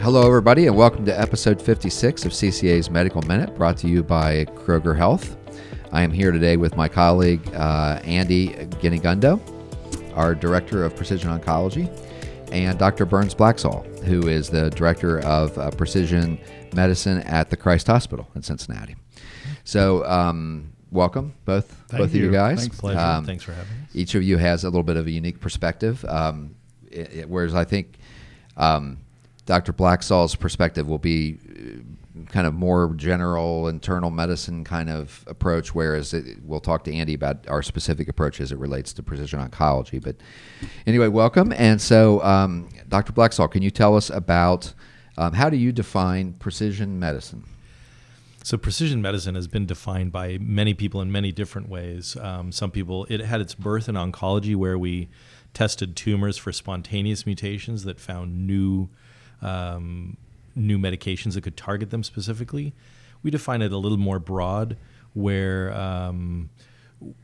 Hello, everybody, and welcome to episode 56 of CCA's Medical Minute, brought to you by Kroger Health. I am here today with my colleague, Andy Ginigundo, our Director of Precision Oncology, and Dr. Burns Blaxall, who is the Director of Precision Medicine at the Christ Hospital in Cincinnati. So, welcome, both of you guys. Thanks, pleasure. Thanks for having us. Each of you has a little bit of a unique perspective, whereas I think Dr. Blaxall's perspective will be kind of more general internal medicine kind of approach, whereas we'll talk to Andy about our specific approach as it relates to precision oncology. But anyway, welcome. And so, Dr. Blaxall, can you tell us about how do you define precision medicine? So precision medicine has been defined by many people in many different ways. Some people, it had its birth in oncology, where we tested tumors for spontaneous mutations that found new medications that could target them specifically. We define it a little more broad, where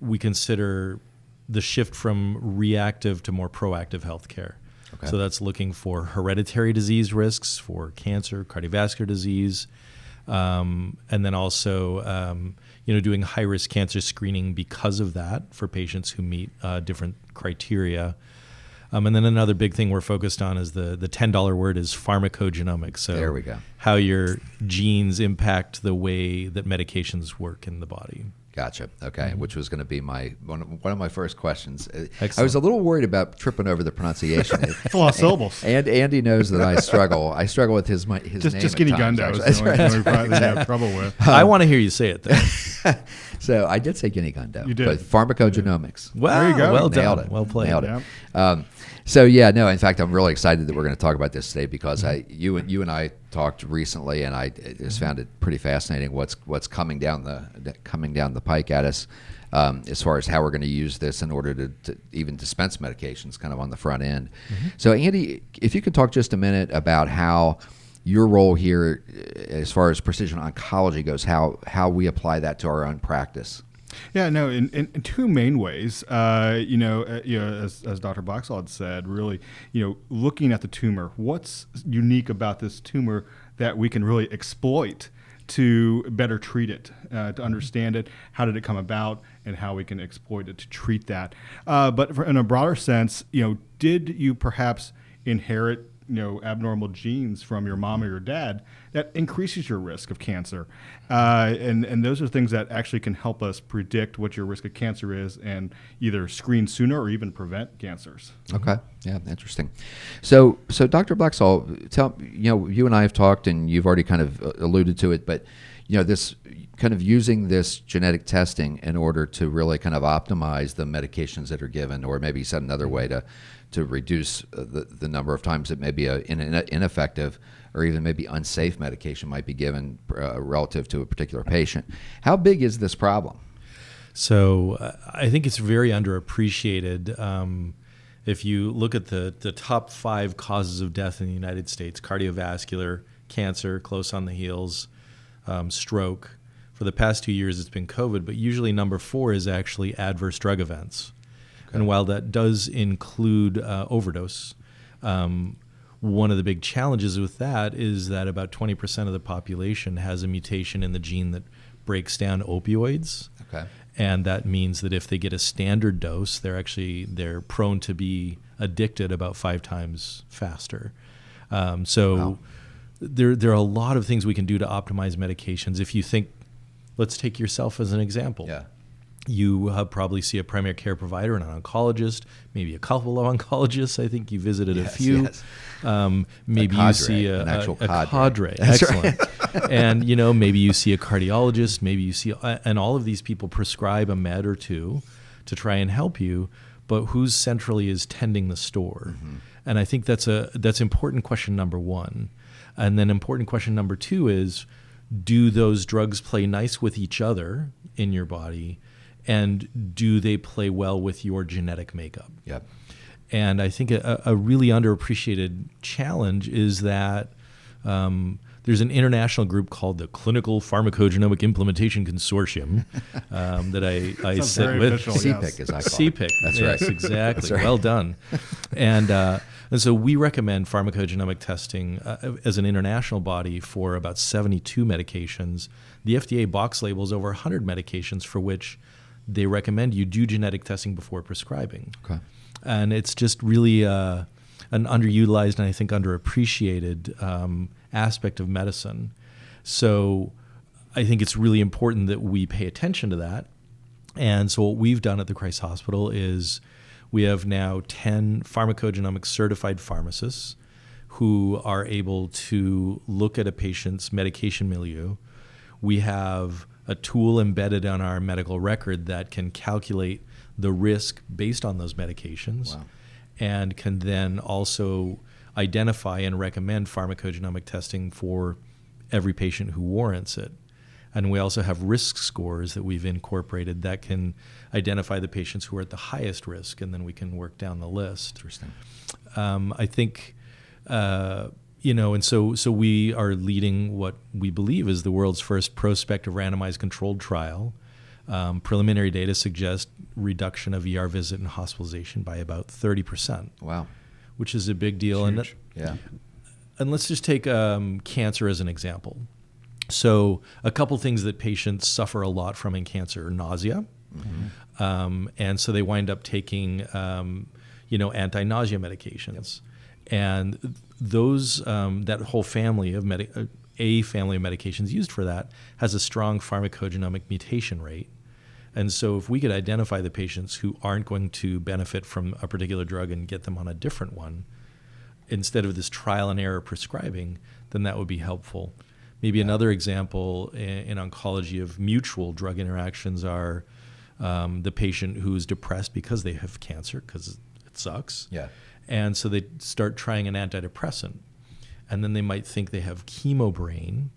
we consider the shift from reactive to more proactive healthcare. Okay. So that's looking for hereditary disease risks, for cancer, cardiovascular disease, and then also doing high-risk cancer screening because of that for patients who meet different criteria. And then another big thing we're focused on is the $10 word is pharmacogenomics. So there we go. How your genes impact the way that medications work in the body. Gotcha. Okay, which was going to be one of my first questions. Excellent. I was a little worried about tripping over the pronunciation. It's a lot of syllables. And Andy knows that I struggle. I struggle with his name. Just Ginigundo is the only thing we probably have trouble with. I want to hear you say it, though. So I did say Ginigundo. You did. But Pharmacogenomics. Wow, there you go. Well Nailed done. it. Well played. Nailed it. Yeah. So in fact, I'm really excited that we're going to talk about this today because you and I talked recently, and I just found it pretty fascinating what's coming down the pike at us as far as how we're going to use this in order to even dispense medications, kind of on the front end. Mm-hmm. So Andy, if you could talk just a minute about how your role here, as far as precision oncology goes, how we apply that to our own practice. Yeah, no, in two main ways. As Dr. Blaxall had said, really, looking at the tumor, what's unique about this tumor that we can really exploit to better treat it, to understand it, how did it come about, and how we can exploit it to treat that. But in a broader sense, did you perhaps inherit abnormal genes from your mom or your dad that increases your risk of cancer? And those are things that actually can help us predict what your risk of cancer is and either screen sooner or even prevent cancers. Okay. Yeah, interesting. So Dr. Blaxall, you and I have talked, and you've already kind of alluded to it, but this kind of using this genetic testing in order to really kind of optimize the medications that are given, or maybe said another way, to reduce the number of times that maybe ineffective or even maybe unsafe medication might be given relative to a particular patient. How big is this problem? So I think it's very underappreciated. If you look at the top 5 causes of death in the United States, cardiovascular, cancer, close on the heels, stroke. For the past 2 years, it's been COVID, but usually number 4 is actually adverse drug events. Okay. And while that does include overdose, one of the big challenges with that is that about 20% of the population has a mutation in the gene that breaks down opioids. Okay. And that means that if they get a standard dose, they're prone to be addicted about 5 times faster. Wow. There are a lot of things we can do to optimize medications. If you think, let's take yourself as an example. Yeah. You probably see a primary care provider and an oncologist, maybe a couple of oncologists. I think you visited a few. Yes. Maybe you see an actual cadre. Excellent. Right. And maybe you see a cardiologist. Maybe you see, and all of these people prescribe a med or two to try and help you. But who's centrally is tending the store? Mm-hmm. And I think that's important question number 1. And then important question number 2 is, do those drugs play nice with each other in your body? And do they play well with your genetic makeup? Yep. And I think a really underappreciated challenge is that there's an international group called the Clinical Pharmacogenomic Implementation Consortium that I Sounds sit very with. official, CPIC, as I call it. CPIC. That's yes, right. Exactly. That's right. Well done. And so we recommend pharmacogenomic testing as an international body for about 72 medications. The FDA box labels over 100 medications for which they recommend you do genetic testing before prescribing. Okay. And it's just really an underutilized and I think underappreciated aspect of medicine. So I think it's really important that we pay attention to that. And so what we've done at the Christ Hospital is we have now 10 pharmacogenomics certified pharmacists who are able to look at a patient's medication milieu. We have a tool embedded on our medical record that can calculate the risk based on those medications. Wow. And can then also identify and recommend pharmacogenomic testing for every patient who warrants it. And we also have risk scores that we've incorporated that can identify the patients who are at the highest risk, and then we can work down the list. Interesting. I think, and so we are leading what we believe is the world's first prospective randomized controlled trial. Preliminary data suggest reduction of ER visit and hospitalization by about 30%. Wow. Which is a big deal. Huge. And let's just take cancer as an example. So a couple things that patients suffer a lot from in cancer are nausea. Mm-hmm. And so they wind up taking, anti-nausea medications. And those, that whole family of a family of medications used for that has a strong pharmacogenomic mutation rate. And so if we could identify the patients who aren't going to benefit from a particular drug and get them on a different one, instead of this trial and error prescribing, then that would be helpful. Maybe another example in oncology of mutual drug interactions are the patient who's depressed because they have cancer, because it sucks. Yeah. And so they start trying an antidepressant. And then they might think they have chemo brain,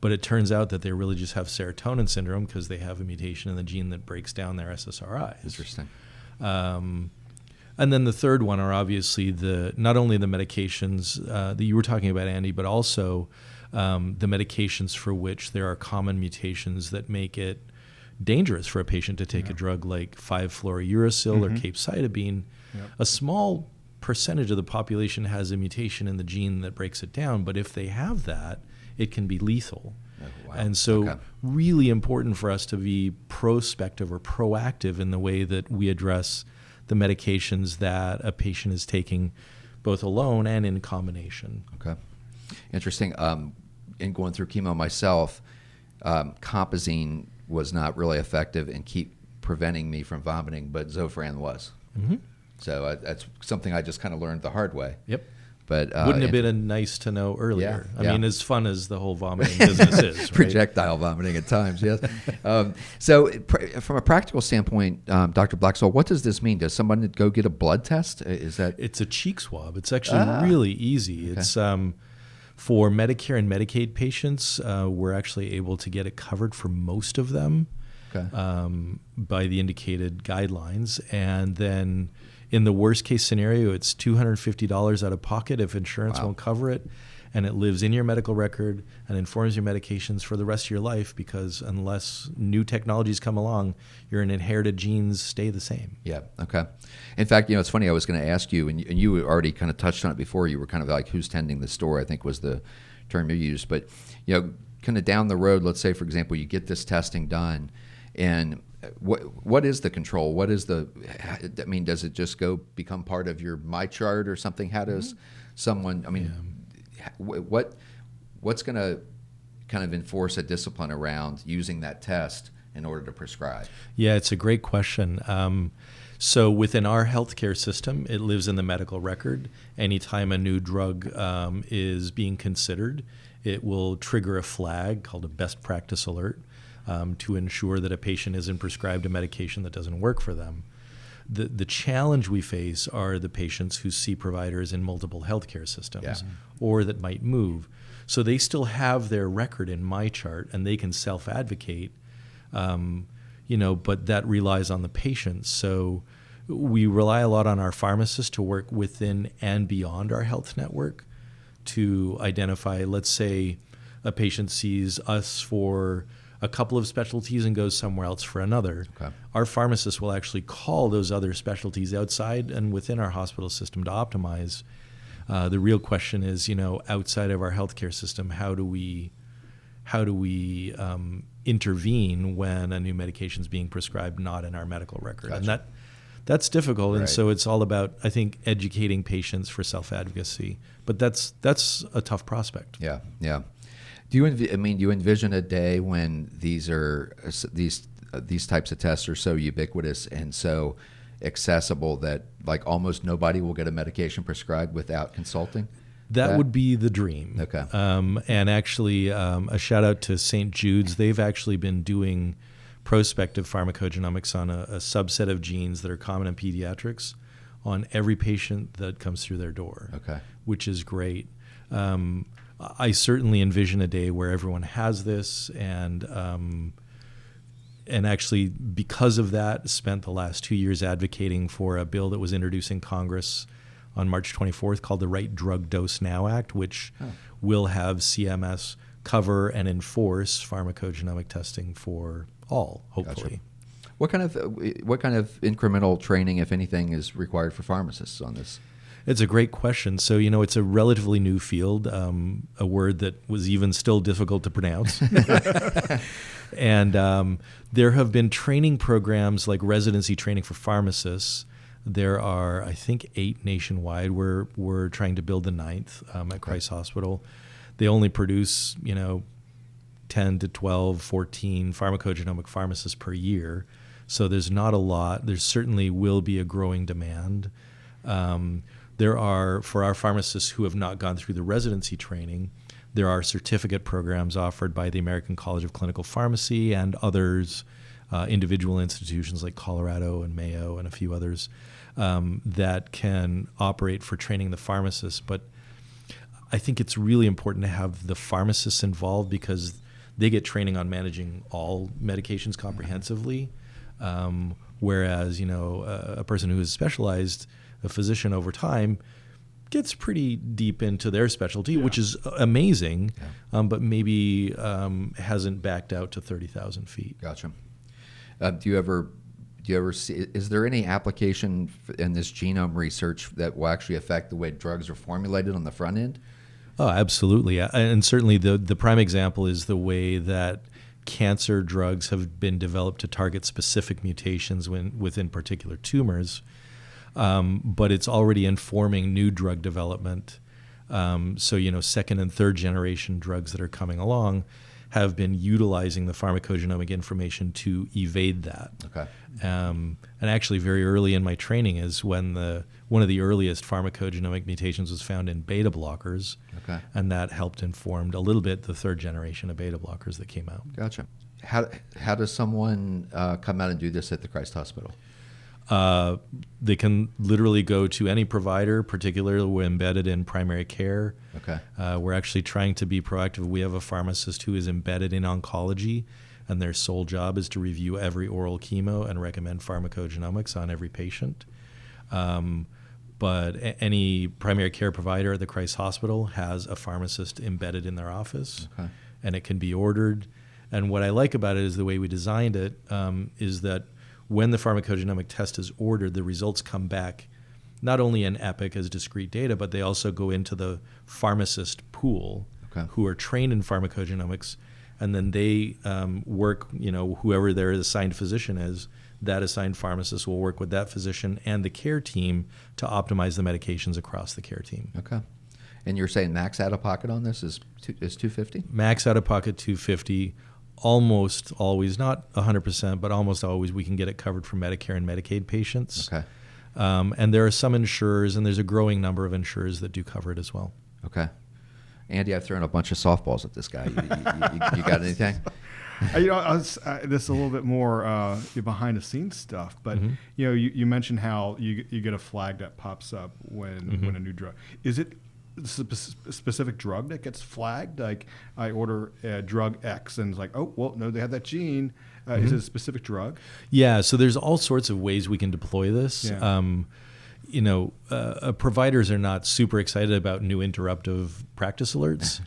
but it turns out that they really just have serotonin syndrome because they have a mutation in the gene that breaks down their SSRIs. Interesting. And then the third one are obviously not only the medications that you were talking about, Andy, but also the medications for which there are common mutations that make it dangerous for a patient to take a drug like 5-fluorouracil or capecitabine. Yep. A small percentage of the population has a mutation in the gene that breaks it down, but if they have that, it can be lethal. Oh, wow. And so really important for us to be prospective or proactive in the way that we address the medications that a patient is taking both alone and in combination. Okay. Interesting. In going through chemo myself, compazine was not really effective in preventing me from vomiting, but Zofran was. Mm-hmm. So that's something I just kind of learned the hard way. Yep. But wouldn't have been nice to know earlier. Yeah, I mean, as fun as the whole vomiting business is, right? Projectile vomiting at times, yes. So from a practical standpoint, Dr. Blaxall, what does this mean? Does someone go get a blood test? Is that? It's a cheek swab. It's actually really easy. Okay. It's for Medicare and Medicaid patients, we're actually able to get it covered for most of them by the indicated guidelines. And then in the worst case scenario, it's $250 out of pocket if insurance won't cover it. And it lives in your medical record and informs your medications for the rest of your life, because unless new technologies come along, your inherited genes stay the same. Yeah, okay. In fact, it's funny, I was going to ask you, and you already kind of touched on it before, you were kind of like, who's tending the store, I think was the term you used. But, kind of down the road, let's say, for example, you get this testing done, and what is the control? What is does it just become part of your MyChart or something? How does someone, what's going to kind of enforce a discipline around using that test in order to prescribe? Yeah, it's a great question. So within our healthcare system, it lives in the medical record. Anytime a new drug is being considered, it will trigger a flag called a best practice alert to ensure that a patient isn't prescribed a medication that doesn't work for them. The challenge we face are the patients who see providers in multiple healthcare systems or that might move. So they still have their record in MyChart and they can self-advocate, but that relies on the patient. So we rely a lot on our pharmacists to work within and beyond our health network to identify, let's say, a patient sees us for a couple of specialties and goes somewhere else for another. Okay. Our pharmacists will actually call those other specialties outside and within our hospital system to optimize. The real question is, outside of our healthcare system, how do we intervene when a new medication is being prescribed not in our medical record? Gotcha. And that's difficult. Right. And so it's all about, I think, educating patients for self-advocacy. But that's a tough prospect. Yeah, yeah. Do you you envision a day when these types of tests are so ubiquitous and so accessible that like almost nobody will get a medication prescribed without consulting? That would be the dream. Okay. And actually, a shout out to St. Jude's. They've actually been doing prospective pharmacogenomics on a subset of genes that are common in pediatrics on every patient that comes through their door. Okay. Which is great. I certainly envision a day where everyone has this, and actually because of that, spent the last 2 years advocating for a bill that was introduced in Congress on March 24th called the Right Drug Dose Now Act, which will have CMS cover and enforce pharmacogenomic testing for all, hopefully. Gotcha. What kind of incremental training, if anything, is required for pharmacists on this? It's a great question. So, it's a relatively new field, a word that was even still difficult to pronounce. And there have been training programs like residency training for pharmacists. There are, I think, 8 nationwide. We're trying to build the 9th at Christ Hospital. They only produce, 10 to 12, 14 pharmacogenomic pharmacists per year. So there's not a lot. There certainly will be a growing demand. There are, for our pharmacists who have not gone through the residency training, there are certificate programs offered by the American College of Clinical Pharmacy and others, individual institutions like Colorado and Mayo and a few others, that can operate for training the pharmacists. But I think it's really important to have the pharmacists involved because they get training on managing all medications comprehensively, whereas, a person who is specialized, a physician over time, gets pretty deep into their specialty, which is amazing, but maybe hasn't backed out to 30,000 feet. Gotcha. Do you ever see, is there any application in this genome research that will actually affect the way drugs are formulated on the front end? Oh, absolutely. And certainly the prime example is the way that cancer drugs have been developed to target specific mutations within particular tumors. But it's already informing new drug development. So, second and third generation drugs that are coming along have been utilizing the pharmacogenomic information to evade that. Okay. And actually very early in my training is when one of the earliest pharmacogenomic mutations was found in beta blockers. Okay. And that helped inform a little bit the third generation of beta blockers that came out. Gotcha. How does someone come out and do this at the Christ Hospital? They can literally go to any provider, particularly we're embedded in primary care. Okay. We're actually trying to be proactive. We have a pharmacist who is embedded in oncology, and their sole job is to review every oral chemo and recommend pharmacogenomics on every patient. But any primary care provider at the Christ Hospital has a pharmacist embedded in their office, and it can be ordered. And what I like about it is the way we designed it is that when the pharmacogenomic test is ordered, the results come back not only in EPIC as discrete data, but they also go into the pharmacist pool who are trained in pharmacogenomics, and then they work, whoever their assigned physician is, that assigned pharmacist will work with that physician and the care team to optimize the medications across the care team. Okay. And you're saying max out-of-pocket on this is $250? Max out-of-pocket $250. Almost always, not 100%, but almost always we can get it covered for Medicare and Medicaid patients. Okay. And there are some insurers, and there's a growing number of insurers that do cover it as well. Okay. Andy, I've thrown a bunch of softballs at this guy. You got anything? This is a little bit more behind the scenes stuff, but you mentioned how you get a flag that pops up when a new drug. Is it a specific drug that gets flagged? Like I order drug X and it's like, oh, well, no, they have that gene. Is it a specific drug? Yeah, so there's all sorts of ways we can deploy this. Yeah. providers are not super excited about new interruptive practice alerts,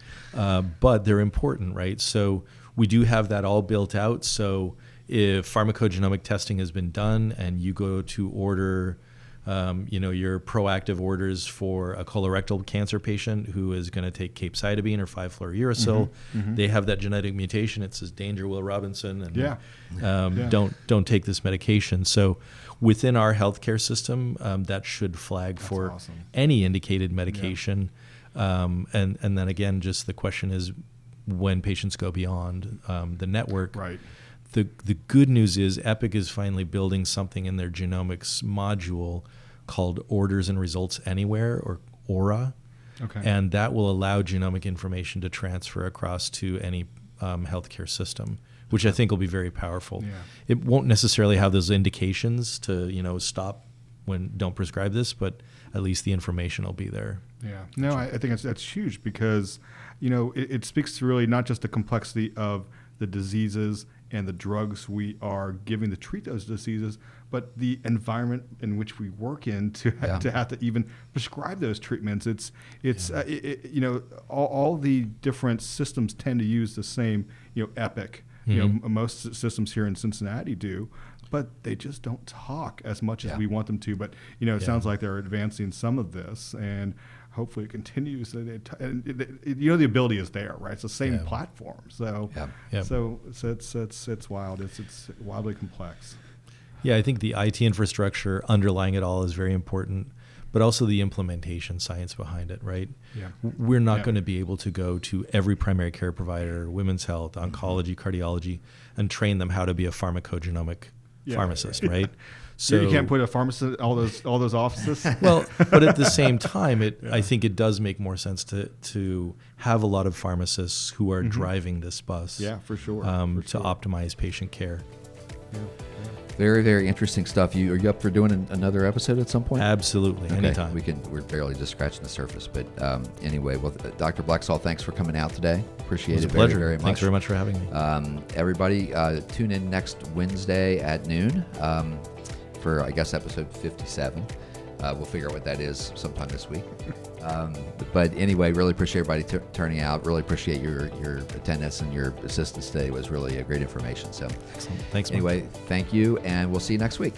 but they're important, right? So we do have that all built out. So if pharmacogenomic testing has been done and you go to order, your proactive orders for a colorectal cancer patient who is going to take capecitabine or 5-fluorouracil, they have that genetic mutation. It says danger, Will Robinson, and don't take this medication. So within our healthcare system, that should flag for any indicated medication. And then again, just the question is when patients go beyond the network. Right. The good news is Epic is finally building something in their genomics module called Orders and Results Anywhere, or ORA. Okay. And that will allow genomic information to transfer across to any healthcare system, which I think will be very powerful. Yeah. It won't necessarily have those indications to stop when don't prescribe this, but at least the information will be there. Yeah. No, I think that's huge because, it speaks to really not just the complexity of the diseases and the drugs we are giving to treat those diseases, but the environment in which we work in to have to even prescribe those treatments. All the different systems tend to use the same, Epic. Most systems here in Cincinnati do, but they just don't talk as much as we want them to. But it sounds like they're advancing some of this, and hopefully it continues. The ability is there, right? It's the same platform. So, so it's wild. It's wildly complex. Yeah, I think the IT infrastructure underlying it all is very important, but also the implementation science behind it, right? Yeah. We're not going to be able to go to every primary care provider, women's health, oncology, cardiology, and train them how to be a pharmacogenomic pharmacist, right? So you can't put a pharmacist in all those offices. Well, but at the same time, I think it does make more sense to have a lot of pharmacists who are driving this bus. Yeah, for sure. To optimize patient care. Yeah. Very, very interesting stuff. Are you up for doing another episode at some point? Absolutely, anytime. We're barely just scratching the surface, but anyway. Well, Dr. Blaxall, thanks for coming out today. Appreciate it very, very much. Thanks very much for having me. Everybody, tune in next Wednesday at noon for, I guess, episode 57. We'll figure out what that is sometime this week. But anyway, really appreciate everybody turning out. Really appreciate your attendance and your assistance today. It was really a great information. So, excellent. Thanks. Anyway, thank you, and we'll see you next week.